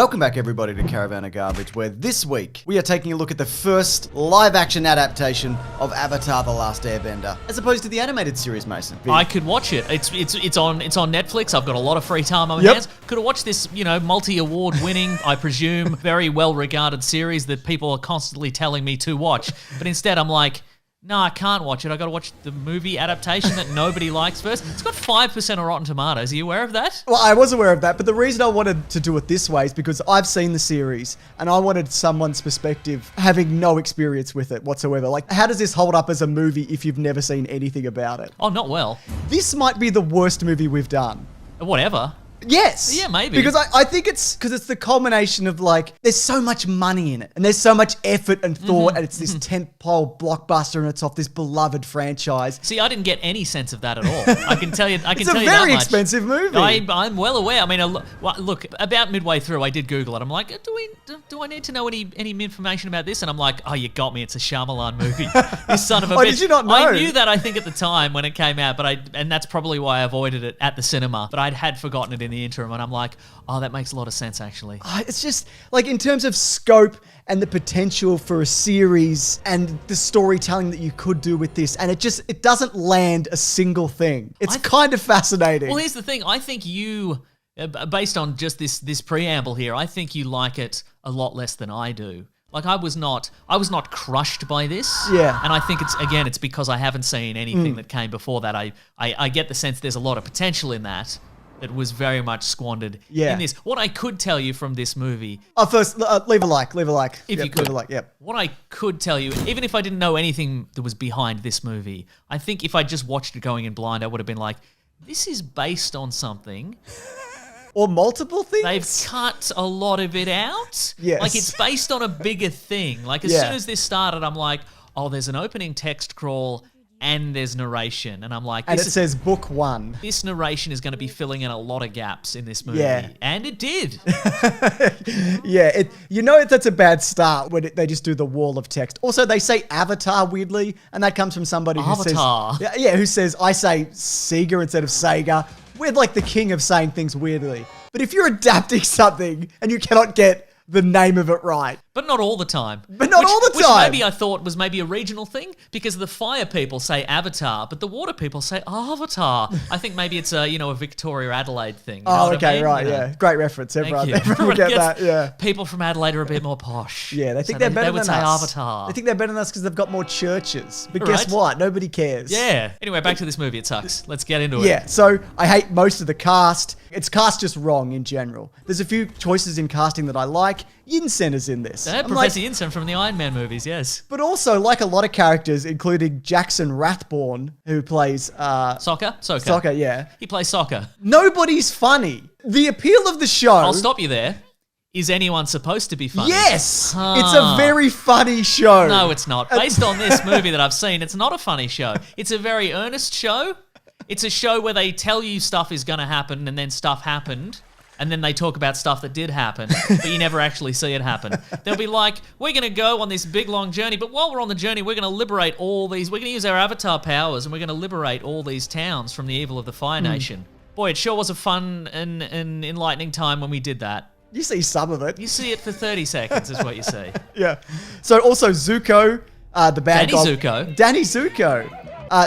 Welcome back everybody to Caravan of Garbage, where this week we are taking a look at the first live-action adaptation of Avatar: The Last Airbender, as opposed to the animated series, Mason. I could watch it. It's on Netflix. I've got a lot of free time on my hands. Could have watched this, multi-award winning, I presume, very well-regarded series that people are constantly telling me to watch. But instead I'm like, no, I can't watch it. I got to watch the movie adaptation that nobody likes first. It's got 5% on Rotten Tomatoes. Are you aware of that? Well, I was aware of that, but the reason I wanted to do it this way is because I've seen the series and I wanted someone's perspective having no experience with it whatsoever. Like, how does this hold up as a movie if you've never seen anything about it? Oh, not well. This might be the worst movie we've done. Whatever. Yes. Yeah, maybe. Because I think it's because it's the culmination of there's so much money in it and there's so much effort and thought and it's this tentpole blockbuster and it's off this beloved franchise. See, I didn't get any sense of that at all. I can tell you. It's a very expensive movie. I'm well aware. I mean, look, about midway through, I did Google it. I'm like, do I need to know any information about this? And I'm like, oh, you got me. It's a Shyamalan movie. You son of a bitch. Did you not know? I knew that, I think, at the time when it came out, and that's probably why I avoided it at the cinema. But I had forgotten it in the interim, and I'm like, oh, that makes a lot of sense, actually. It's just, in terms of scope and the potential for a series and the storytelling that you could do with this, and it doesn't land a single thing. It's kind of fascinating. Well, here's the thing. I think you, based on just this preamble here, I think you like it a lot less than I do. I was not crushed by this. Yeah. And I think it's because I haven't seen anything that came before that. I get the sense there's a lot of potential in that. It was very much squandered in this. What I could tell you from this movie... First, leave a like. If you could. Leave a like, yep. What I could tell you, even if I didn't know anything that was behind this movie, I think if I just watched it going in blind, I would have been like, this is based on something... Or multiple things? They've cut a lot of it out. Yes. It's based on a bigger thing. As soon as this started, I'm like, oh, there's an opening text crawl and there's narration. And I'm like... And it says book 1. This narration is going to be filling in a lot of gaps in this movie. Yeah. And it did. Yeah. That's a bad start when they just do the wall of text. Also, they say Avatar weirdly, and that comes from somebody who says... who says, I say Sega instead of Sega. We're like the king of saying things weirdly. But if you're adapting something and you cannot get the name of it right. But not all the time. Which maybe I thought was maybe a regional thing, because the fire people say Avatar, but the water people say Avatar. I think maybe it's a Victoria Adelaide thing. Yeah. Great reference. Everyone get that, yeah. People from Adelaide are a bit more posh. Yeah, they think they're better than us. They would say Avatar. They think they're better than us because they've got more churches. But guess what? Nobody cares. Yeah. Anyway, back to this movie. It sucks. Let's get into it. Yeah, so I hate most of the cast. It's cast just wrong in general. There's a few choices in casting that I like. Yinsen is in this. Professor Yinsen from the Iron Man movies, yes. But also, like a lot of characters, including Jackson Rathbone, who plays... Soccer? Soccer, yeah. He plays soccer. Nobody's funny. The appeal of the show... I'll stop you there. Is anyone supposed to be funny? Yes! It's a very funny show. No, it's not. Based on this movie that I've seen, it's not a funny show. It's a very earnest show. It's a show where they tell you stuff is going to happen and then stuff happened. And then they talk about stuff that did happen, but you never actually see it happen. They'll be like, we're going to go on this big, long journey, but while we're on the journey, we're going to liberate all these... We're going to use our avatar powers, and we're going to liberate all these towns from the evil of the Fire Nation. Boy, it sure was a fun and enlightening time when we did that. You see some of it. You see it for 30 seconds is what you see. Yeah. So also Zuko, the bad guy. Danny Zuko.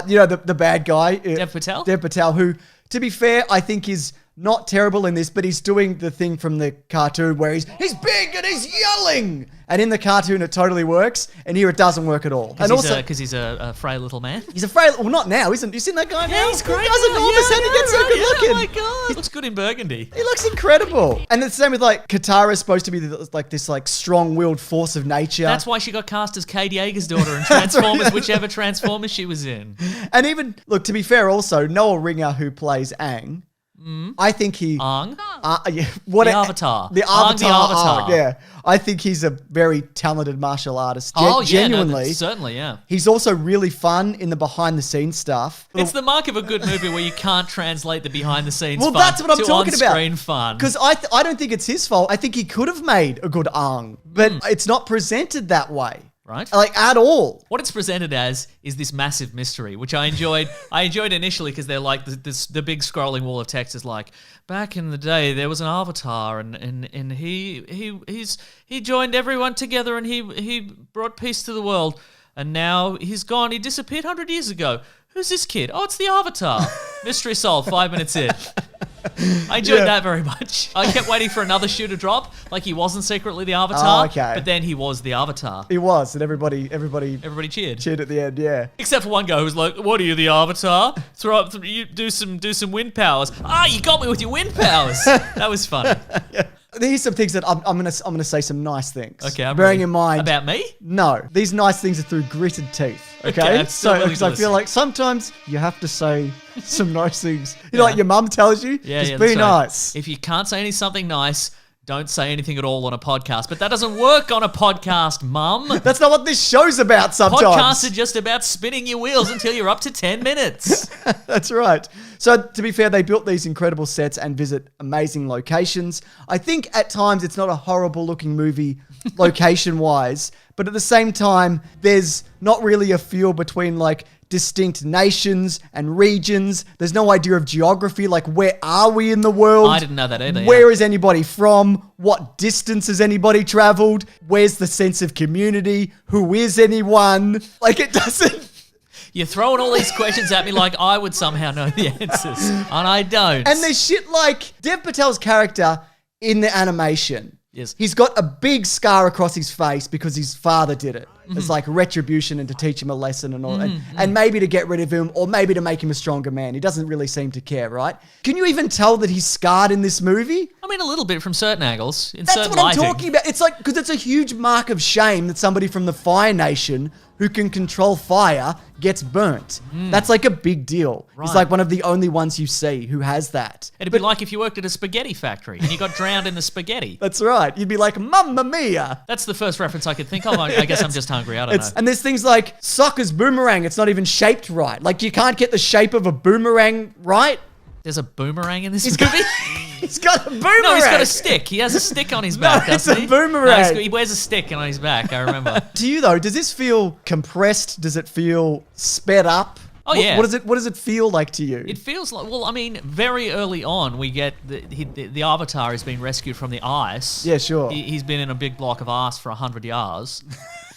The bad guy. Dev Patel? Dev Patel, who, to be fair, I think is not terrible in this, but he's doing the thing from the cartoon where he's big and he's yelling. And in the cartoon, it totally works. And here it doesn't work at all. Because he's a frail little man. He's a frail... Well, not now. Isn't you seen that guy now? Yeah, he's great. He doesn't all of a sudden he gets so good looking. Oh my God. He looks good in burgundy. He looks incredible. And it's the same with Katara is supposed to be this strong-willed force of nature. That's why she got cast as Kate Yeager's daughter in Transformers, whichever Transformers she was in. And even, look, to be fair also, Noel Ringer, who plays Aang, I think he... Aang? The Avatar. The Aang the Avatar. Yeah. I think he's a very talented martial artist. Genuinely. Certainly, yeah. He's also really fun in the behind-the-scenes stuff. It's the mark of a good movie where you can't translate the behind-the-scenes fun that's what I'm talking about. On-screen fun. Because I don't think it's his fault. I think he could have made a good Aang, but it's not presented that way. right? Like, at all. What it's presented as is this massive mystery, which I enjoyed. I enjoyed initially because they're like the big scrolling wall of text is like, back in the day there was an avatar and he joined everyone together and he brought peace to the world, and now he's gone. He disappeared 100 years ago. Who's this kid? Oh, it's the Avatar. Mystery solved 5 minutes in. I enjoyed that very much. I kept waiting for another shoe to drop, like he wasn't secretly the Avatar, but then he was the Avatar. He was, and everybody cheered. Cheered at the end, yeah. Except for one guy who was like, "What are you, the Avatar? Throw up, you do some wind powers." Ah, you got me with your wind powers. That was funny. Here's some things that I'm gonna say some nice things. Okay, I'm bearing ready. in mind About me? No, these nice things are through gritted teeth. Okay, I'm still willing because to I feel listen. like sometimes you have to say some nice things. You know, like your mum tells you, just be that's right. nice. If you can't say something nice, don't say anything at all on a podcast. But that doesn't work on a podcast, Mum. That's not what this show's about. Sometimes Podcasts are just about spinning your wheels until you're up to 10 minutes. That's right. So to be fair, they built these incredible sets and visit amazing locations. I think at times it's not a horrible looking movie location wise, but at the same time, there's not really a feel between like distinct nations and regions. There's no idea of geography, like where are we in the world? I didn't know that either. Where is anybody from? What distance has anybody traveled? Where's the sense of community? Who is anyone? Like, it doesn't... You're throwing all these questions at me like I would somehow know the answers, and I don't. And there's shit like Dev Patel's character in the animation. Yes. He's got a big scar across his face because his father did it. It's like retribution and to teach him a lesson and all, and maybe to get rid of him or maybe to make him a stronger man. He doesn't really seem to care, right? Can you even tell that he's scarred in this movie? I mean, a little bit from certain angles. In That's certain what I'm lighting. talking about. It's like, because it's a huge mark of shame that somebody from the Fire Nation who can control fire gets burnt. That's like a big deal. Right. He's like one of the only ones you see who has that. It'd be like if you worked at a spaghetti factory and you got drowned in the spaghetti. That's right. You'd be like, Mamma Mia. That's the first reference I could think of. I guess I'm just hungry. I don't know. And there's things like soccer's boomerang. It's not even shaped right. Like, you can't get the shape of a boomerang right. There's a boomerang in this movie? He's got a boomerang. No, he's got a stick. He has a stick on his back, it's doesn't a he? boomerang. No, he wears a stick on his back, I remember. To you, though, does this feel compressed? Does it feel sped up? Oh, yeah. What does it feel like to you? It feels like, well, I mean, very early on, we get the Avatar has been rescued from the ice. Yeah, sure. He's been in a big block of ice for 100 years.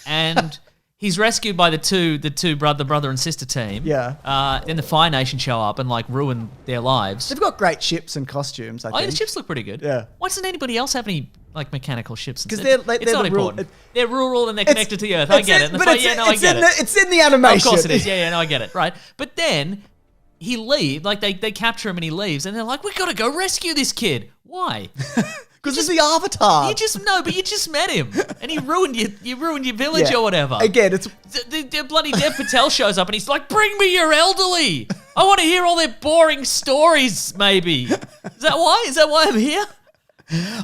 And he's rescued by the brother and sister team. Yeah. Then the Fire Nation show up and like ruin their lives. They've got great ships and costumes, I Oh, think. the ships look pretty good. Yeah. Why doesn't anybody else have any like mechanical ships? Because It's they're not the rule- important. They're rural and they're connected to the Earth. I get it. And But I it's get it. it's in the animation. Of course it is. Yeah, no, I get it. Right. But then he leaves, like they capture him and he leaves, and they're like, we gotta go rescue this kid. Why? Because it's the Avatar. You just met him, and he ruined your village or whatever. Again, it's... The bloody Dev Patel shows up and he's like, bring me your elderly. I want to hear all their boring stories, maybe. Is that why I'm here?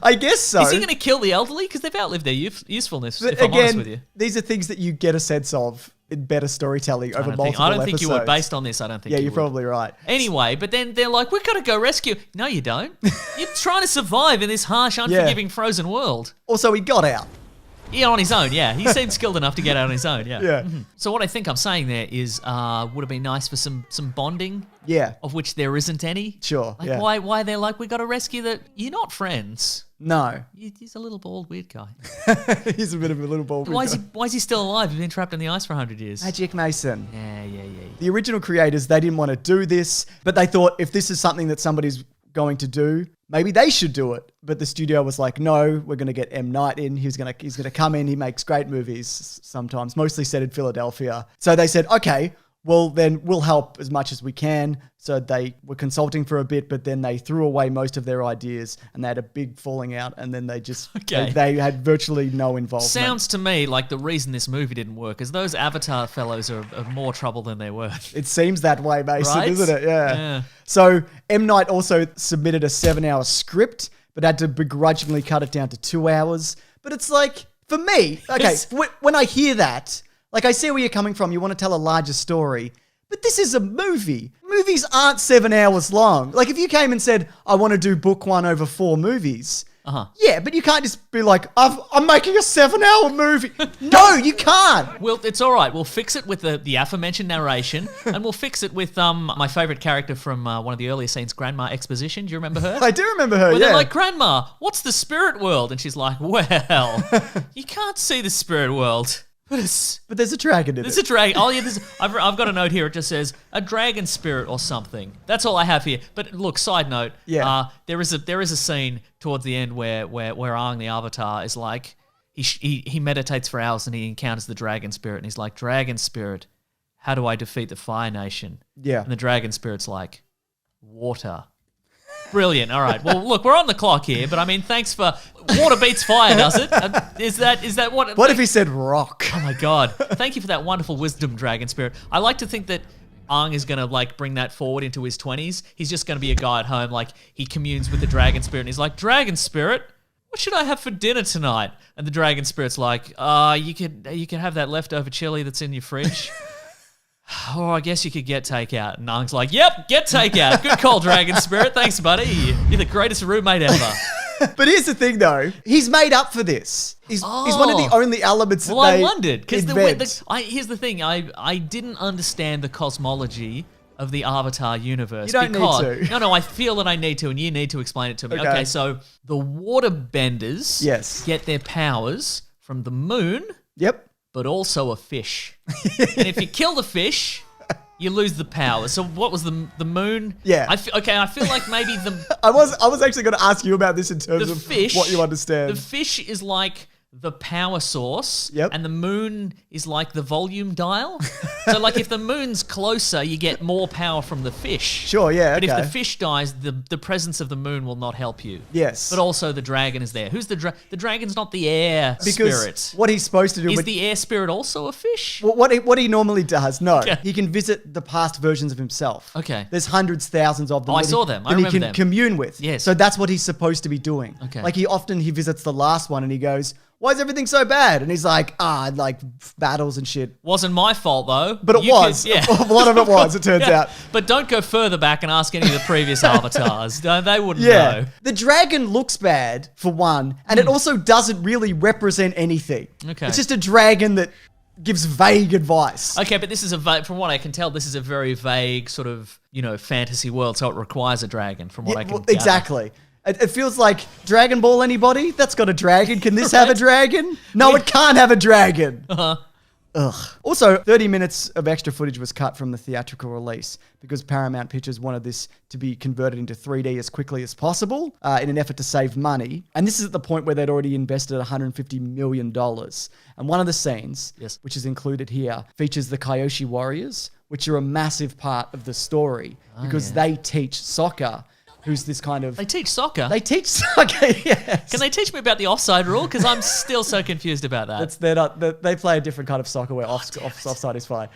I guess so. Is he going to kill the elderly? Because they've outlived their usefulness, But if I'm honest with you. these are things that you get a sense of in better storytelling over multiple I don't think you would. episodes. Based on this, I don't think Yeah, you you're would. probably right. Anyway, but then they're like, we've got to go rescue. No, you don't. You're trying to survive in this harsh, unforgiving, frozen world. Also, he got out. Yeah, on his own, yeah. He seemed skilled enough to get out on his own, yeah. Yeah. So what I think I'm saying there is, would have been nice for some bonding, Yeah. of which there isn't any. Sure, Like, yeah. why they're like, we got to rescue the... You're not friends. No. He's a little bald, weird guy. He's a bit of a little ball. Why is he still alive? He's been trapped in the ice for 100 years. Magic Mason. Yeah. The original creators, they didn't want to do this, but they thought if this is something that somebody's going to do, maybe they should do it. But the studio was like, no, we're going to get M. Night in. He's going to come in. He makes great movies sometimes, mostly set in Philadelphia. So they said, okay, well, then we'll help as much as we can. So they were consulting for a bit, but then they threw away most of their ideas and they had a big falling out. And then they just, Okay. they had virtually no involvement. Sounds to me like the reason this movie didn't work is those Avatar fellows are more trouble than they're worth. It seems that way, Mason, Right? isn't it? Yeah. So M. Night also submitted a 7-hour script, but had to begrudgingly cut it down to 2 hours. But it's like, for me, okay, when I hear that, like I see where you're coming from. You want to tell a larger story, but this is a movie. Movies aren't 7 hours long. Like if you came and said, I want to do book one over 4 movies, Yeah, but you can't just be like, I'm making a 7-hour movie. No, you can't. Well, it's all right. We'll fix it with the aforementioned narration, and we'll fix it with my favorite character from one of the earlier scenes, Grandma Exposition. Do you remember her? I do remember her, Where yeah. they're like, Grandma, what's the spirit world? And she's like, well, you can't see the spirit world. But there's a dragon in There's it. a dragon. Oh, yeah, I've got a note here. It just says, a dragon spirit or something. That's all I have here. But look, side note, there is a scene towards the end where Aang the Avatar is like, he meditates for hours and he encounters the dragon spirit. And he's like, dragon spirit, how do I defeat the Fire Nation? Yeah. And the dragon spirit's like, water. Brilliant. All right. Well, look, we're on the clock here, but I mean, thanks for water beats fire, does it? Is that what? What if he said rock? Oh my God! Thank you for that wonderful wisdom, dragon spirit. I like to think that Aang is gonna like bring that forward into his 20s. He's just gonna be a guy at home, like he communes with the dragon spirit, and he's like, dragon spirit, what should I have for dinner tonight? And the dragon spirit's like, you could have that leftover chili that's in your fridge. Oh, I guess you could get takeout. And Aang's like, yep, get takeout. Good call, Dragon Spirit. Thanks, buddy. You're the greatest roommate ever. But here's the thing, though. He's made up for this. He's one of the only elements that I they wondered. Because here's the thing. I didn't understand the cosmology of the Avatar universe. You don't need to. No, I feel that I need to, and you need to explain it to me. Okay, so the waterbenders get their powers from the moon. Yep. But also a fish. And if you kill the fish, you lose the power. So what was the moon? Yeah. I feel like maybe the... I was actually going to ask you about this in terms of fish, what you understand. The fish is like the power source, yep. And the moon is like the volume dial. So like if the moon's closer, you get more power from the fish. Sure, yeah, But if the fish dies, the presence of the moon will not help you. Yes. But also the dragon is there. Who's the dragon's not the air spirit. What he's supposed to do... Is the air spirit also a fish? What he normally does, no. Okay. He can visit the past versions of himself. Okay. There's hundreds, thousands of them. I saw them. I remember them. He can commune with. Yes. So that's what he's supposed to be doing. Okay. Like he visits the last one and he goes... Why is everything so bad? And he's like, like battles and shit. Wasn't my fault though. But it was. A lot of it was, it turns out. But don't go further back and ask any of the previous avatars. They wouldn't know. The dragon looks bad, for one, and it also doesn't really represent anything. Okay. It's just a dragon that gives vague advice. Okay, but this is from what I can tell, this is a very vague sort of, fantasy world, so it requires a dragon, from what I can gather. Exactly. It feels like Dragon Ball anybody? That's got a dragon. Can this have a dragon? No, it can't have a dragon. Ugh. Also, 30 minutes of extra footage was cut from the theatrical release because Paramount Pictures wanted this to be converted into 3D as quickly as possible in an effort to save money. And this is at the point where they'd already invested $150 million. And one of the scenes, which is included here, features the Kyoshi Warriors, which are a massive part of the story because they teach soccer. Who's this kind of... They teach soccer? They teach soccer, yes. Can they teach me about the offside rule? Because I'm still so confused about that. They play a different kind of soccer where offside is fine.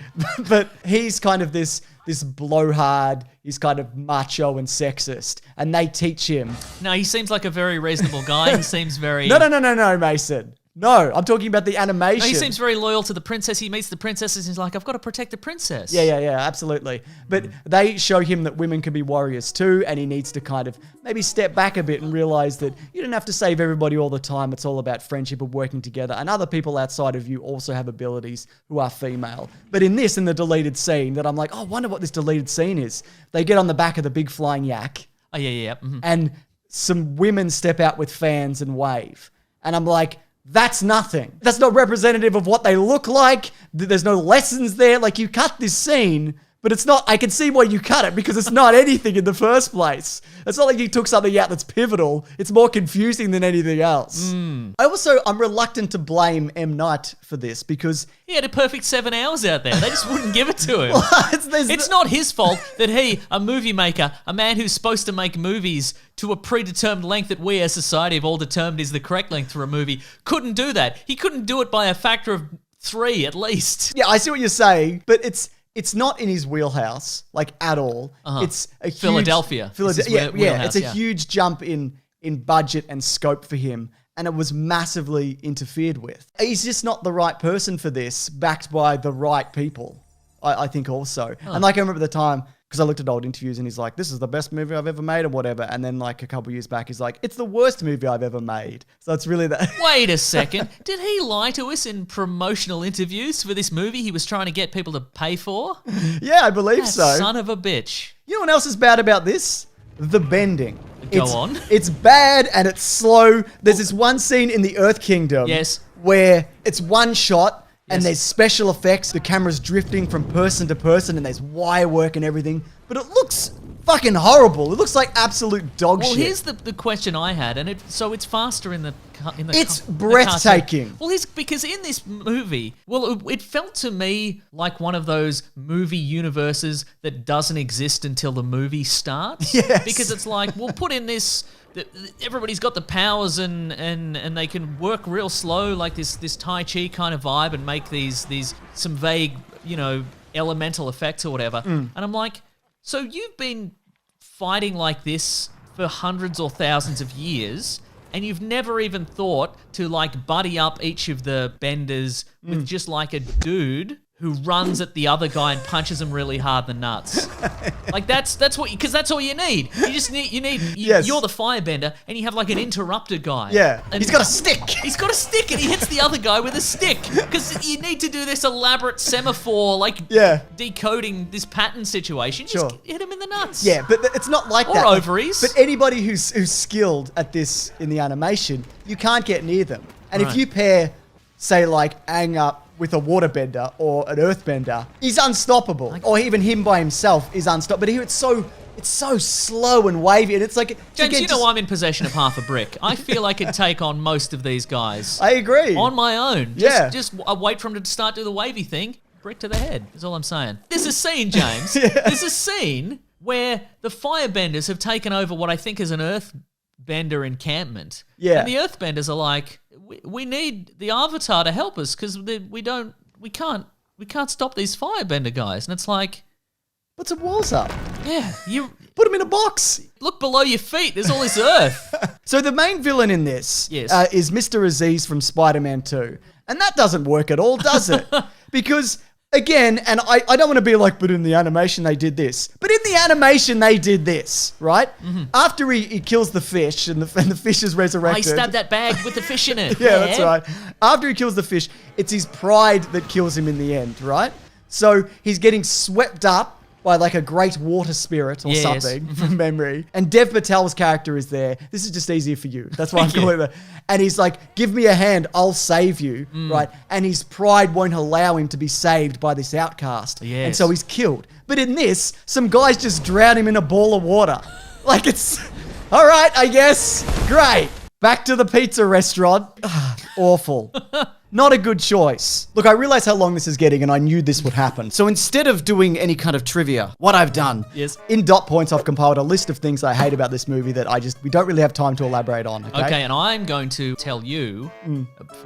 But he's kind of this blowhard, he's kind of macho and sexist. And they teach him... No, he seems like a very reasonable guy. He seems very... No, Mason. No, I'm talking about the animation. No, he seems very loyal to the princess. He meets the princesses and he's like, I've got to protect the princess. Yeah, absolutely. But they show him that women can be warriors too, and he needs to kind of maybe step back a bit and realize that you don't have to save everybody all the time. It's all about friendship and working together. And other people outside of you also have abilities who are female. But in the deleted scene, that I'm like, I wonder what this deleted scene is. They get on the back of the big flying yak. Oh, yeah. Mm-hmm. And some women step out with fans and wave. And I'm like... That's nothing. That's not representative of what they look like. There's no lessons there. Like, you cut this scene, but it's not... I can see why you cut it, because it's not anything in the first place. It's not like you took something out that's pivotal. It's more confusing than anything else. I'm reluctant to blame M. Night for this, because... He had a perfect 7 hours out there. They just wouldn't give it to him. It's not his fault that he, a movie maker, a man who's supposed to make movies to a predetermined length that we as society have all determined is the correct length for a movie, couldn't do that. He couldn't do it by a factor of 3 at least. Yeah, I see what you're saying, but it's not in his wheelhouse, like, at all. It's a huge... Philadelphia. It's a huge jump in budget and scope for him. And it was massively interfered with. He's just not the right person for this, backed by the right people, I think also. And like I remember at the time, because I looked at old interviews and he's like, this is the best movie I've ever made or whatever. And then like a couple years back, he's like, it's the worst movie I've ever made. So it's really that. Wait a second. Did he lie to us in promotional interviews for this movie he was trying to get people to pay for? Yeah, I believe That so. son of a bitch. You know what else is bad about this? The bending. Go on. It's bad and it's slow. There's this one scene in the Earth Kingdom. Yes. Where it's one shot and Yes. there's special effects. The camera's drifting from person to person and there's wire work and everything. But it looks fucking horrible. It looks like absolute dog Well, shit. here's the question I had, and it's faster in the It's the breathtaking. cartoon. Well, because in this movie, it felt to me like one of those movie universes that doesn't exist until the movie starts. Yes. Because it's like, we'll put in this. Everybody's got the powers and they can work real slow, like this Tai Chi kind of vibe, and make these some vague, elemental effects or whatever. And I'm like, so you've been fighting like this for hundreds or thousands of years, and you've never even thought to like buddy up each of the benders with just like a dude who runs at the other guy and punches him really hard in the nuts. Like that's what, because that's all you need. Yes. You're the firebender and you have like an interrupter guy. Yeah. And He's got a stick. He's got a stick and he hits the other guy with a stick, because you need to do this elaborate semaphore, like decoding this pattern situation. Sure. Just hit him in the nuts. Yeah, but it's not like Or that. ovaries. But anybody who's skilled at this in the animation, you can't get near them. And if Right. you pair, say, like Aang up with a waterbender or an earthbender, he's unstoppable. Or even him by himself is unstoppable. But here it's so slow and wavy, and it's like James, again, I'm in possession of half a brick. I feel I could take on most of these guys I agree. on my own. Yeah. Just wait for him to start do the wavy thing. Brick to the head is all I'm saying. There's a scene, James. There's a scene where the firebenders have taken over what I think is an earthbender encampment. Yeah. And the earthbenders are like, we need the Avatar to help us because we can't stop these firebender guys. And it's like, Put some walls up. yeah, you Put them in a box. look below your feet. There's all this earth. So the main villain in this Yes. is Mr. Aziz from Spider-Man 2. And that doesn't work at all, does it? Because, again, and I don't want to be like, but in the animation they did this. But in the animation they did this, right? After he kills the fish and the fish is resurrected. I stabbed that bag with the fish in it. Yeah, that's right. After he kills the fish, it's his pride that kills him in the end, right? So he's getting swept up by like a great water spirit or Yes. something from memory. And Dev Patel's character is there. This is just easier for you. That's why I'm Thank you. calling it. And he's like, give me a hand, I'll save you, right? And his pride won't allow him to be saved by this outcast. And Yes. so he's killed. But in this, some guys just drown him in a ball of water. Like it's, all right, I guess. Great. Back to the pizza restaurant. Awful. Not a good choice. Look, I realize how long this is getting and I knew this would happen. So instead of doing any kind of trivia, what I've done Yes. In dot points, I've compiled a list of things I hate about this movie that we don't really have time to elaborate on. Okay, and I'm going to tell you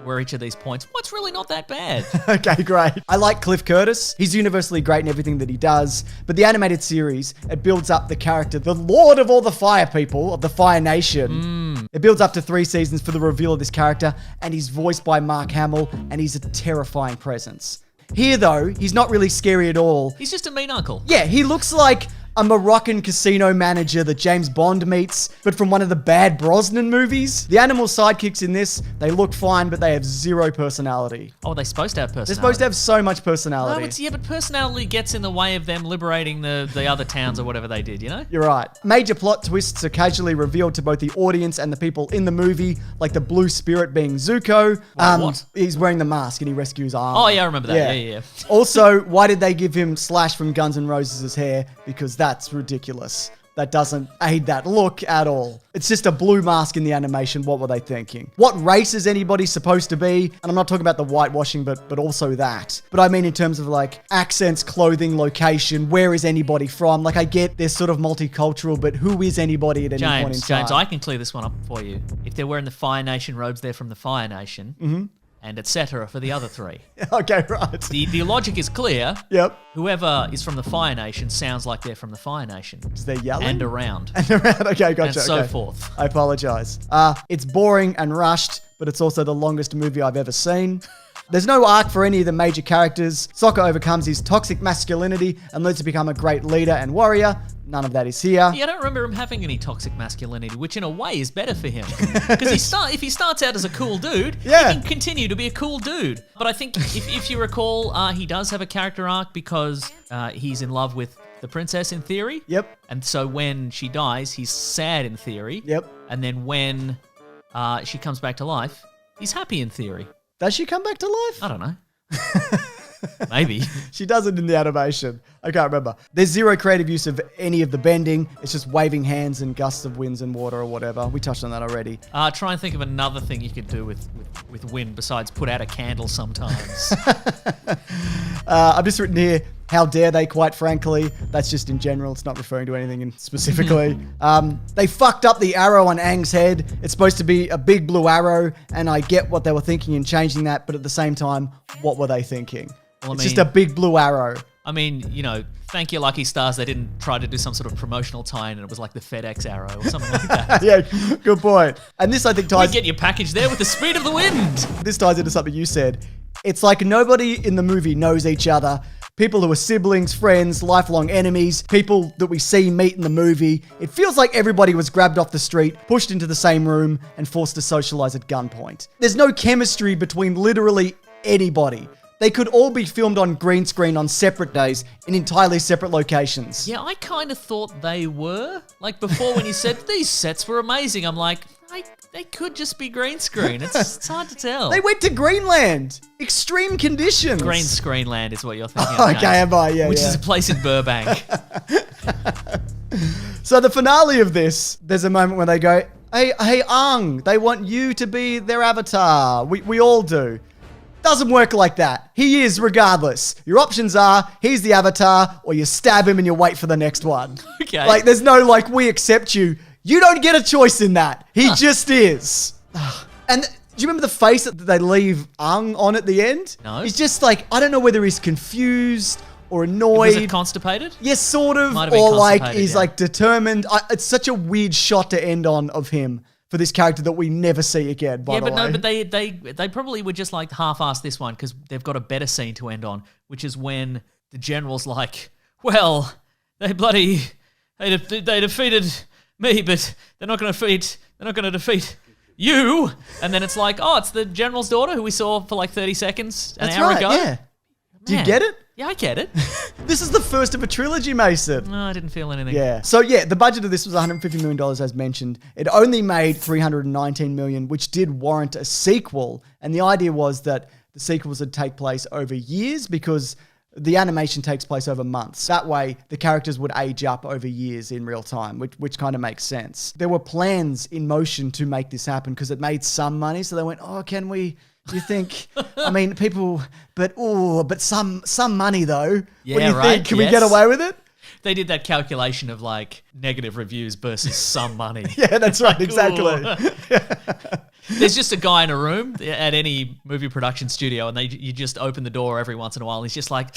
where each of these points, well, it's really not that bad. Okay, great. I like Cliff Curtis. He's universally great in everything that he does. But the animated series, it builds up the character, the Lord of all the Fire people, of the Fire Nation. It builds up to 3 seasons for the reveal of this character, and he's voiced by Mark Hamill, and he's a terrifying presence. Here, though, he's not really scary at all. He's just a mean uncle. Yeah, he looks like a Moroccan casino manager that James Bond meets, but from one of the bad Brosnan movies. The animal sidekicks in this, they look fine, but they have zero personality. Oh, they're supposed to have personality. They're supposed to have so much No, personality. but personality gets in the way of them liberating the other towns or whatever they did, you know? You're right. Major plot twists are casually revealed to both the audience and the people in the movie, like the blue spirit being Zuko. What? He's wearing the mask and he rescues Arm. Oh, yeah, I remember that. Yeah. Also, why did they give him Slash from Guns N' Roses' hair? Because that's ridiculous. That doesn't aid that look at all. It's just a blue mask in the animation. What were they thinking? What race is anybody supposed to be? And I'm not talking about the whitewashing, but also that. But I mean in terms of like accents, clothing, location, where is anybody from? Like I get they're sort of multicultural, but who is anybody at any point in time? James, I can clear this one up for you. If they're wearing the Fire Nation robes, they're from the Fire Nation. And etc. for the other 3. Okay, right. The logic is clear. Yep. Whoever is from the Fire Nation sounds like they're from the Fire Nation. Is they yelling? And around. And around. Okay, gotcha. And so okay. forth. I apologize. It's boring and rushed, but it's also the longest movie I've ever seen. There's no arc for any of the major characters. Sokka overcomes his toxic masculinity and learns to become a great leader and warrior. None of that is here. Yeah, I don't remember him having any toxic masculinity, which in a way is better for him. Because if he starts out as a cool dude, he can continue to be a cool dude. But I think if you recall, he does have a character arc because he's in love with the princess in theory. Yep. And so when she dies, he's sad in theory. Yep. And then when she comes back to life, he's happy in theory. Does she come back to life? I don't know. Maybe. She does it in the animation. I can't remember. There's zero creative use of any of the bending. It's just waving hands and gusts of winds and water or whatever. We touched on that already. Try and think of another thing you could do with wind besides put out a candle sometimes. I've just written here, how dare they, quite frankly. That's just in general. It's not referring to anything specifically. They fucked up the arrow on Aang's head. It's supposed to be a big blue arrow, and I get what they were thinking in changing that, but at the same time, what were they thinking? Well, it's just a big blue arrow. I mean, thank you, Lucky Stars, they didn't try to do some sort of promotional tie-in and it was like the FedEx arrow or something like that. Yeah, good point. And this, I think, ties... You get your package there with the speed of the wind. This ties into something you said. It's like nobody in the movie knows each other. People who are siblings, friends, lifelong enemies, people that we see meet in the movie. It feels like everybody was grabbed off the street, pushed into the same room, and forced to socialize at gunpoint. There's no chemistry between literally anybody. They could all be filmed on green screen on separate days in entirely separate locations. Yeah, I kind of thought they were. Like before when you said these sets were amazing, I'm like, they could just be green screen. It's hard to tell. They went to Greenland. Extreme conditions. Green Screen Land is what you're thinking of. Okay, am I? Yeah, Which is a place in Burbank. So the finale of this, there's a moment where they go, hey Aang, they want you to be their avatar. We all do. Doesn't work like that. He is regardless. Your options are, he's the avatar, or you stab him and you wait for the next one. Okay. Like, there's no, we accept you. You don't get a choice in that. He just is. And do you remember the face that they leave Aang on at the end? No. He's just like, I don't know whether he's confused or annoyed. Was it constipated? Yes, sort of. Might have been Or like, constipated, he's yeah. like determined. It's such a weird shot to end on of him. For this character that we never see again, by the way. Yeah, but they probably were just like half-assed this one because they've got a better scene to end on, which is when the general's like, well, they defeated me, but they're not going to defeat you. And then it's like, oh, it's the general's daughter who we saw for like 30 seconds an hour ago. Yeah. Do you get it? Yeah, I get it. This is the first of a trilogy, Mason. No, I didn't feel anything. Yeah. So yeah, the budget of this was $150 million as mentioned. It only made $319 million, which did warrant a sequel. And the idea was that the sequels would take place over years because the animation takes place over months. That way, the characters would age up over years in real time, which kind of makes sense. There were plans in motion to make this happen because it made some money. So they went, oh, can we... Do you think? I mean, people, but some money though. Yeah, what do you right, think? Can we get away with it? They did that calculation of like negative reviews versus some money. Yeah, that's right, exactly. There's just a guy in a room at any movie production studio, and you just open the door every once in a while, and he's just like,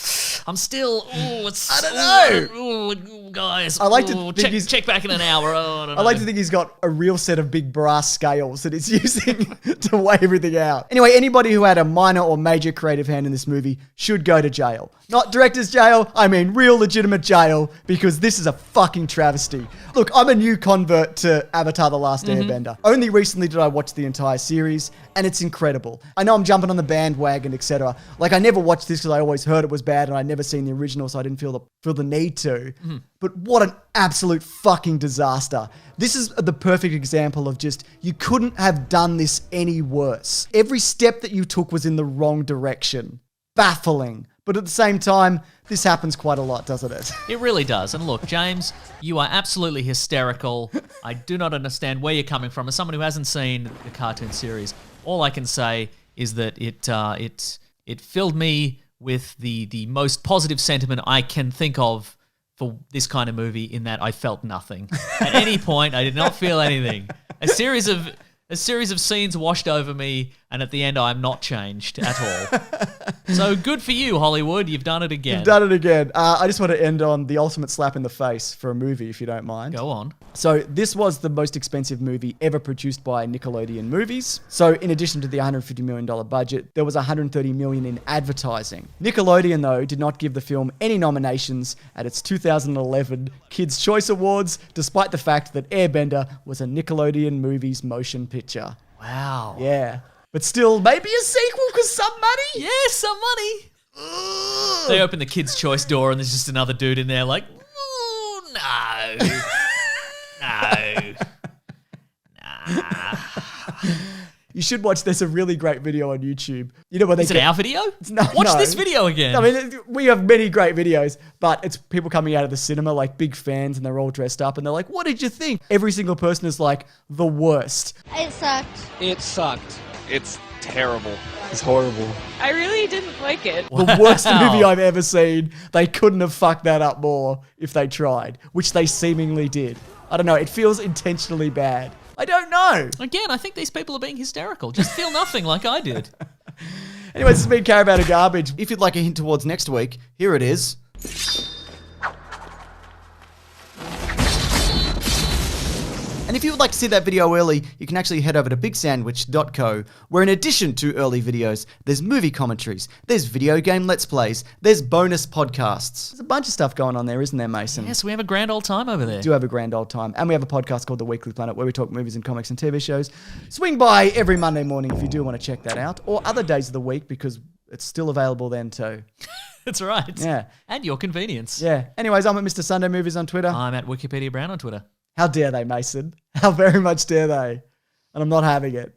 "I'm still, I don't know, guys. I like to think check back in an hour. Oh, I don't know." I like to think he's got a real set of big brass scales that he's using to weigh everything out. Anyway, anybody who had a minor or major creative hand in this movie should go to jail. Not director's jail, I mean real legitimate jail, because this is a fucking travesty. Look, I'm a new convert to Avatar: The Last Airbender. Only recently did I watch the entire series, and it's incredible. I know I'm jumping on the bandwagon, etc. Like, I never watched this because I always heard it was bad, and I'd never seen the original, so I didn't feel the need to. But what an absolute fucking disaster. This is the perfect example of just, you couldn't have done this any worse. Every step that you took was in the wrong direction. Baffling. But at the same time, this happens quite a lot, doesn't it? It really does. And look, James, you are absolutely hysterical. I do not understand where you're coming from. As someone who hasn't seen the cartoon series, all I can say is that it filled me with the most positive sentiment I can think of for this kind of movie, in that I felt nothing. At any point, I did not feel anything. A series of scenes washed over me, And at the end, I'm not changed at all. So good for you, Hollywood. You've done it again. You've done it again. I just want to end on the ultimate slap in the face for a movie, if you don't mind. Go on. So this was the most expensive movie ever produced by Nickelodeon Movies. So in addition to the $150 million budget, there was $130 million in advertising. Nickelodeon, though, did not give the film any nominations at its 2011 Kids' Choice Awards, despite the fact that Airbender was a Nickelodeon Movies motion picture. Wow. Yeah. But still, maybe a sequel because some money? Yeah, some money. They open the Kids' Choice door and there's just another dude in there like, ooh, no. No. Nah. You should watch. There's a really great video on YouTube. You know what they Is it our video? No, Watch this video again. I mean, we have many great videos, but it's people coming out of the cinema like big fans and they're all dressed up and they're like, what did you think? Every single person is like, the worst. It sucked. It sucked. It's terrible. It's horrible. I really didn't like it. The worst movie I've ever seen. They couldn't have fucked that up more if they tried, which they seemingly did. I don't know. It feels intentionally bad. I don't know. Again, I think these people are being hysterical. Just feel nothing like I did. Anyways, this has been Caravan of Garbage. If you'd like a hint towards next week, here it is. And if you would like to see that video early, you can actually head over to bigsandwich.co, where in addition to early videos, there's movie commentaries, there's video game Let's Plays, there's bonus podcasts. There's a bunch of stuff going on there, isn't there, Mason? Yes, we have a grand old time over there. We do have a grand old time. And we have a podcast called The Weekly Planet, where we talk movies and comics and TV shows. Swing by every Monday morning if you do want to check that out, or other days of the week, because it's still available then too. That's right. Yeah. And your convenience. Yeah. Anyways, I'm at Mr. Sunday Movies on Twitter. I'm at Wikipedia Brown on Twitter. How dare they, Mason? How very much dare they? And I'm not having it.